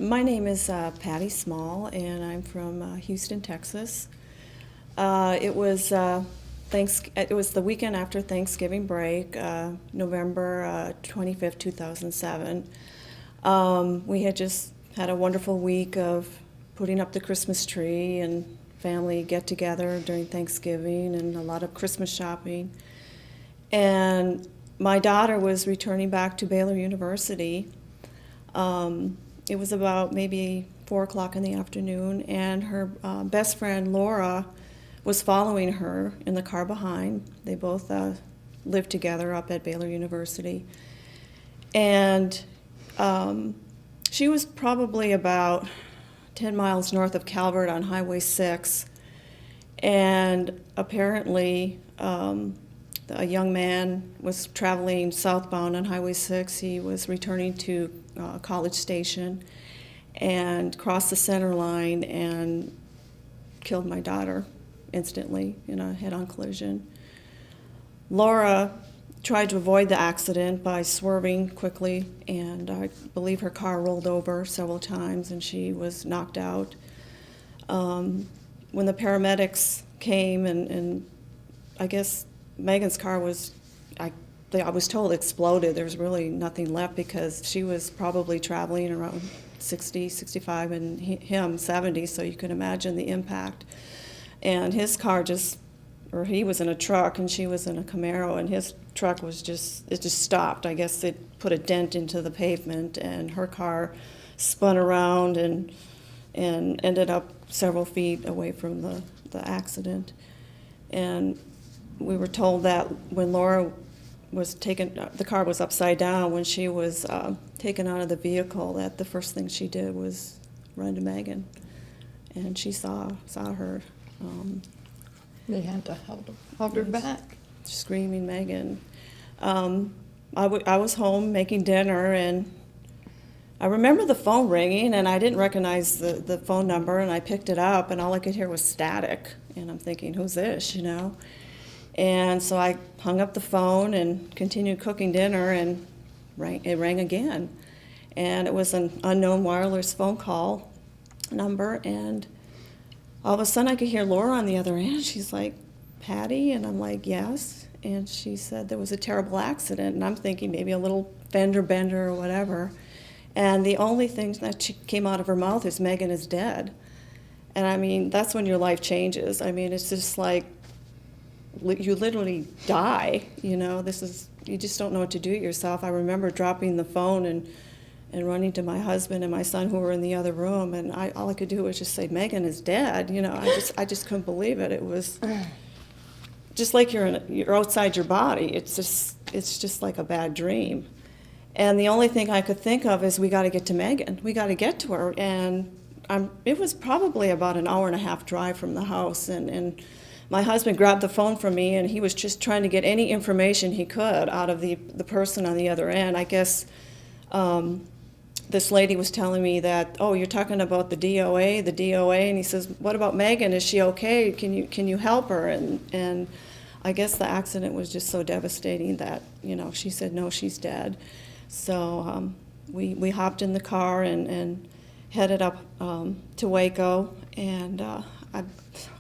My name is Patty Small, and I'm from Houston, Texas. It was it was the weekend after Thanksgiving break, November 25th, 2007. We had just had a wonderful week of putting up the Christmas tree and family get-together during Thanksgiving and a lot of Christmas shopping. And my daughter was returning back to Baylor University. It was about maybe 4 o'clock in the afternoon, and her best friend Laura was following her in the car behind. They both lived together up at Baylor University. And she was probably about 10 miles north of Calvert on Highway 6. And apparently, a young man was traveling southbound on Highway 6. He was returning to College Station and crossed the center line and killed my daughter instantly in a head-on collision. Laura tried to avoid the accident by swerving quickly, and I believe her car rolled over several times and she was knocked out. When the paramedics came, and I guess Megan's car was, I was told, exploded. There was really nothing left because she was probably traveling around 60, 65, and him 70, so you can imagine the impact. And his car he was in a truck and she was in a Camaro, and his truck was it just stopped. I guess it put a dent into the pavement, and her car spun around and ended up several feet away from the accident. And we were told that when Laura was taken, the car was upside down. When she was taken out of the vehicle, that the first thing she did was run to Megan, and she saw her. They had to hold her back. Screaming Megan. I was home making dinner, and I remember the phone ringing, and I didn't recognize the phone number, and I picked it up, and all I could hear was static, and I'm thinking, who's this, you know? And so I hung up the phone and continued cooking dinner, and it rang again. And it was an unknown wireless phone call number, and all of a sudden I could hear Laura on the other end. She's like, Patty? And I'm like, yes. And she said there was a terrible accident, and I'm thinking maybe a little fender bender or whatever. And the only thing that came out of her mouth is, Megan is dead. And I mean, that's when your life changes. I mean, it's just like, you literally die, you know. You just don't know what to do with yourself. I remember dropping the phone and running to my husband and my son, who were in the other room, and all I could do was just say, Megan is dead, you know. I just couldn't believe it. It was just like you're outside your body. It's just like a bad dream. And the only thing I could think of is, we got to get to Megan. We got to get to her. And it was probably about an hour and a half drive from the house, and my husband grabbed the phone from me, and he was just trying to get any information he could out of the person on the other end. I guess this lady was telling me that, oh, you're talking about the DOA, and he says, what about Megan? Is she okay? Can you help her? And I guess the accident was just so devastating that, you know, she said, no, she's dead. So we hopped in the car and headed up to Waco, and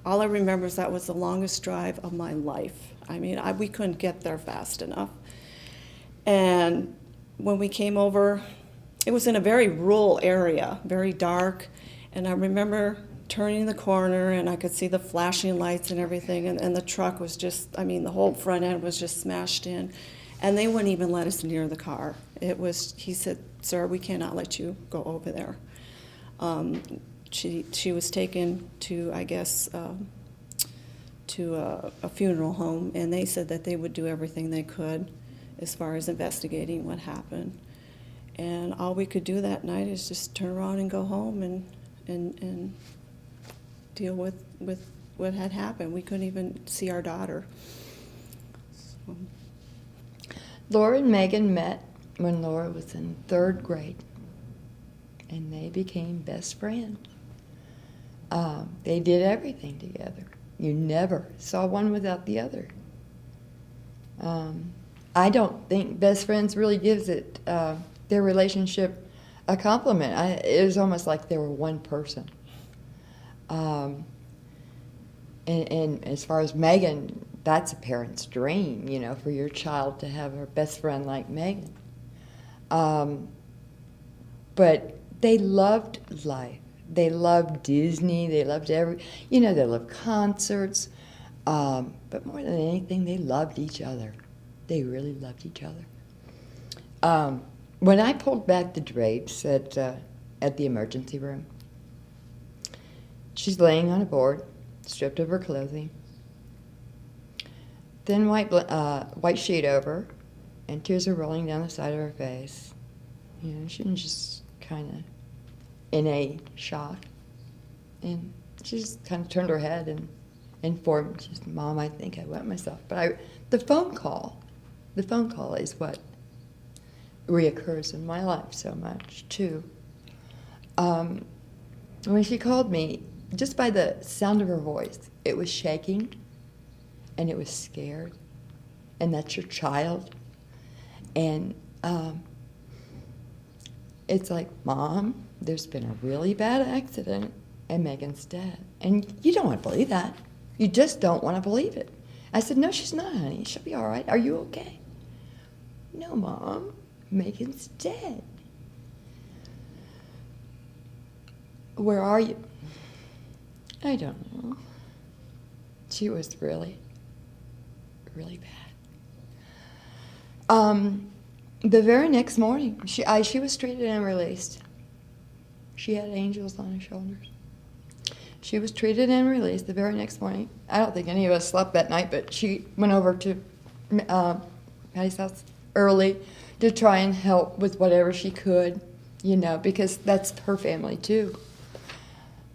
all I remember is that was the longest drive of my life. I mean, we couldn't get there fast enough. And when we came over, it was in a very rural area, very dark, and I remember turning the corner, and I could see the flashing lights and everything, and the truck was just, I mean, the whole front end was just smashed in, and they wouldn't even let us near the car. He said, sir, we cannot let you go over there. She was taken to, I guess, to a funeral home, and they said that they would do everything they could as far as investigating what happened. And all we could do that night is just turn around and go home and deal with what had happened. We couldn't even see our daughter. So. Laura and Megan met when Laura was in 3rd grade, and they became best friends. They did everything together. You never saw one without the other. I don't think best friends really gives it their relationship a compliment. It was almost like they were one person. And as far as Megan, that's a parent's dream, you know, for your child to have a best friend like Megan. But they loved life. They loved Disney. They loved they loved concerts. But more than anything, they loved each other. They really loved each other. When I pulled back the drapes at the emergency room, she's laying on a board, stripped of her clothing, thin white sheet over, and tears are rolling down the side of her face. You know, she was just kind of in a shock, and she just kind of turned her head and informed me. She said, "Mom, I think I wet myself." But the phone call is what reoccurs in my life so much too. When she called me, just by the sound of her voice, it was shaking, and it was scared, and that's your child, and it's like, "Mom, there's been a really bad accident, and Megan's dead." And you don't want to believe that. You just don't want to believe it. I said, "No, she's not, honey. She'll be all right. Are you okay?" "No, Mom, Megan's dead." "Where are you?" "I don't know." She was really, really bad. The very next morning, she was treated and released. She had angels on her shoulders. She was treated and released the very next morning. I don't think any of us slept that night, but she went over to Patty's house early to try and help with whatever she could, you know, because that's her family too.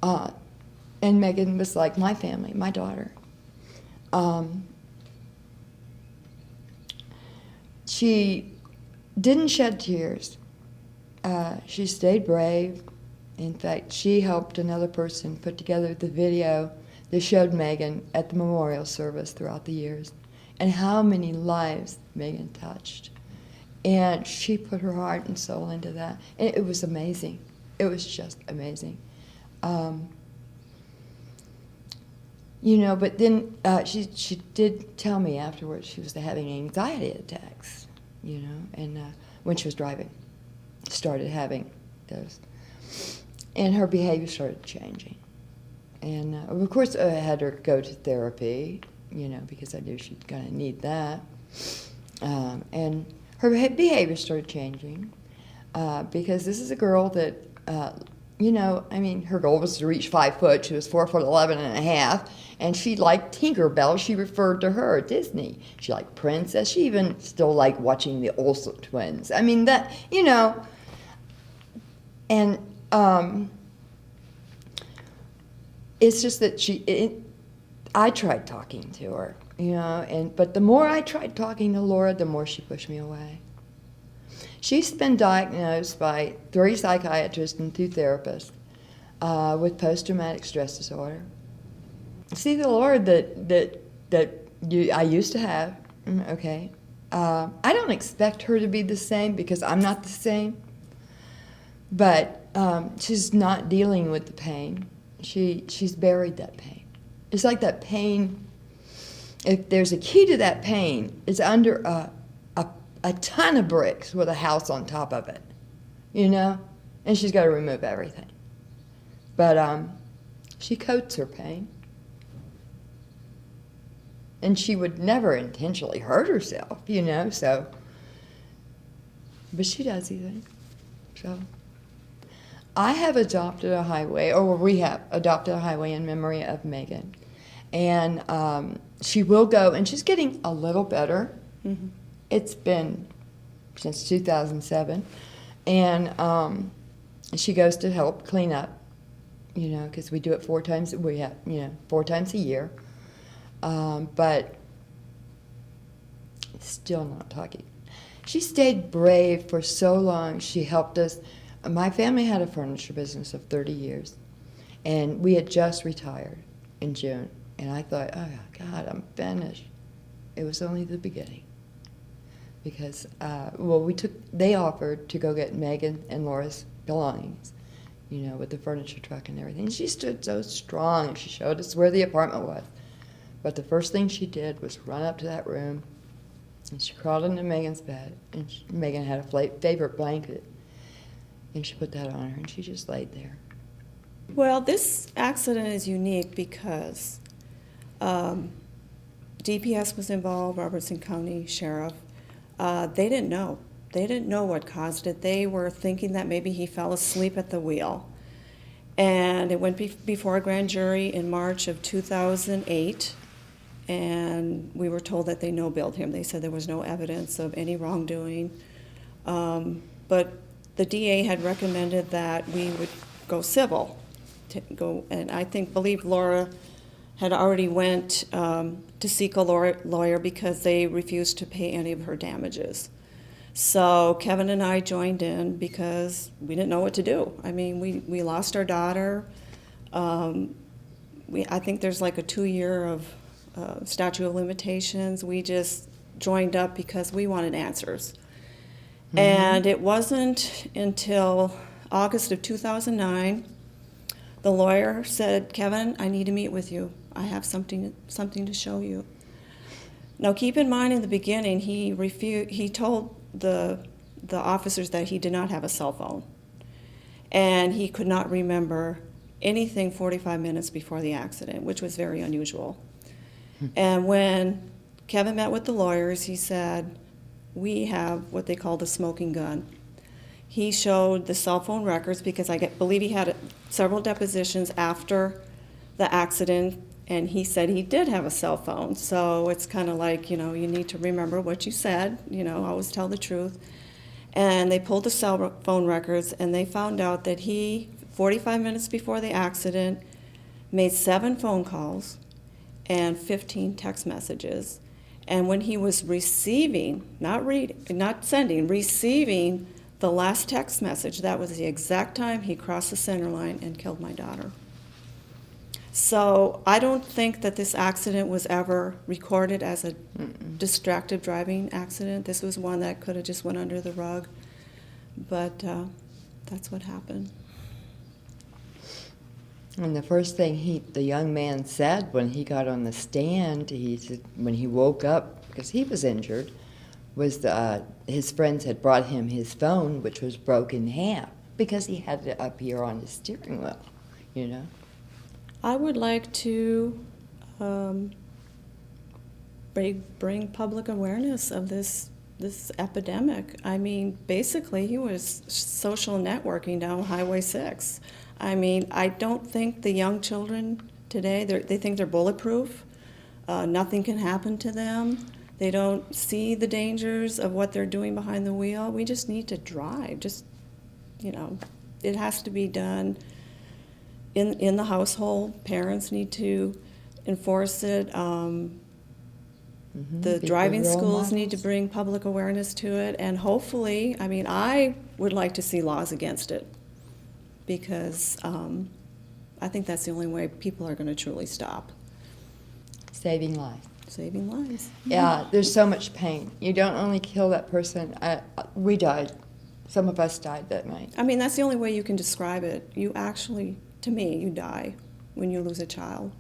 And Megan was like my family, my daughter. She didn't shed tears. She stayed brave. In fact, she helped another person put together the video that showed Megan at the memorial service throughout the years and how many lives Megan touched. And she put her heart and soul into that. And it was amazing. It was just amazing. You know, but then she did tell me afterwards she was having anxiety attacks, you know, and when she was driving, started having those. And her behavior started changing. And of course, I had her go to therapy, you know, because I knew she's going to need that. And her behavior started changing because this is a girl that, you know, I mean, her goal was to reach 5 foot. She was 4'11" and a half, and she liked Tinkerbell. She referred to her Disney. She liked Princess. She even still liked watching the Olsen twins. I mean, that, you know, and it's just that I tried talking to her, you know, but the more I tried talking to Laura, the more she pushed me away. She's been diagnosed by 3 psychiatrists and 2 therapists with post-traumatic stress disorder. See, the Laura that I used to have, okay, I don't expect her to be the same because I'm not the same, but she's not dealing with the pain. She's buried that pain. It's like that pain, if there's a key to that pain, it's under a ton of bricks with a house on top of it, you know? And she's got to remove everything. But she coats her pain. And she would never intentionally hurt herself, you know, so. But she does these things, so. I have adopted a highway, or we have adopted a highway in memory of Megan. And she will go, and she's getting a little better. Mm-hmm. It's been since 2007. And she goes to help clean up, you know, because we do it 4 times, 4 times a year. But still not talking. She stayed brave for so long. She helped us. My family had a furniture business of 30 years, and we had just retired in June. And I thought, oh, God, I'm finished. It was only the beginning. Because, they offered to go get Megan and Laura's belongings, with the furniture truck and everything. She stood so strong, and she showed us where the apartment was. But the first thing she did was run up to that room, and she crawled into Megan's bed, and Megan had a favorite blanket, and she put that on her, and she just laid there. Well, this accident is unique because DPS was involved, Robertson County Sheriff. They didn't know. They didn't know what caused it. They were thinking that maybe he fell asleep at the wheel. And it went before a grand jury in March of 2008, and we were told that they no-billed him. They said there was no evidence of any wrongdoing. But the DA had recommended that we would go civil, and I believe Laura had already went to seek a lawyer because they refused to pay any of her damages. So Kevin and I joined in because we didn't know what to do. I mean, we lost our daughter. I think there's like a 2-year of statute of limitations. We just joined up because we wanted answers. Mm-hmm. And it wasn't until August of 2009, the lawyer said, "Kevin, I need to meet with you. I have something to show you." Now, keep in mind, in the beginning, he told the officers that he did not have a cell phone, and he could not remember anything 45 minutes before the accident, which was very unusual. And when Kevin met with the lawyers, he said, "We have what they called a smoking gun." He showed the cell phone records because I believe he had several depositions after the accident, and he said he did have a cell phone. So it's kind of like, you need to remember what you said, always tell the truth. And they pulled the cell phone records, and they found out that he, 45 minutes before the accident, made 7 phone calls and 15 text messages. And when he was receiving, not sending, receiving the last text message, that was the exact time he crossed the center line and killed my daughter. So I don't think that this accident was ever recorded as a distracted driving accident. This was one that could have just went under the rug. But that's what happened. And the first thing the young man said when he got on the stand, he said when he woke up, because he was injured, was his friends had brought him his phone, which was broken in half, because he had it up here on his steering wheel, I would like to bring public awareness of this epidemic. I mean, basically, he was social networking down Highway 6. I mean, I don't think the young children today, they think they're bulletproof. Nothing can happen to them. They don't see the dangers of what they're doing behind the wheel. We just need to drive. It has to be done in the household. Parents need to enforce it. The driving schools need to bring public awareness to it. And hopefully, I would like to see laws against it, because I think that's the only way people are going to truly stop. Saving lives. Saving lives. Yeah, there's so much pain. You don't only kill that person. We died. Some of us died that night. That's the only way you can describe it. You actually, to me, you die when you lose a child.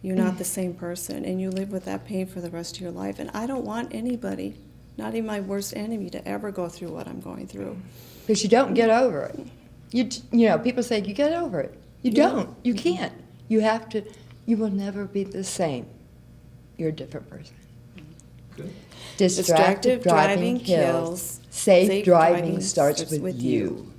You're not the same person, and you live with that pain for the rest of your life. And I don't want anybody, not even my worst enemy, to ever go through what I'm going through. Because you don't get over it. People say, you get over it. You don't. You can't. You have to. You will never be the same. You're a different person. Good. Distracted driving kills. Safe driving starts with you.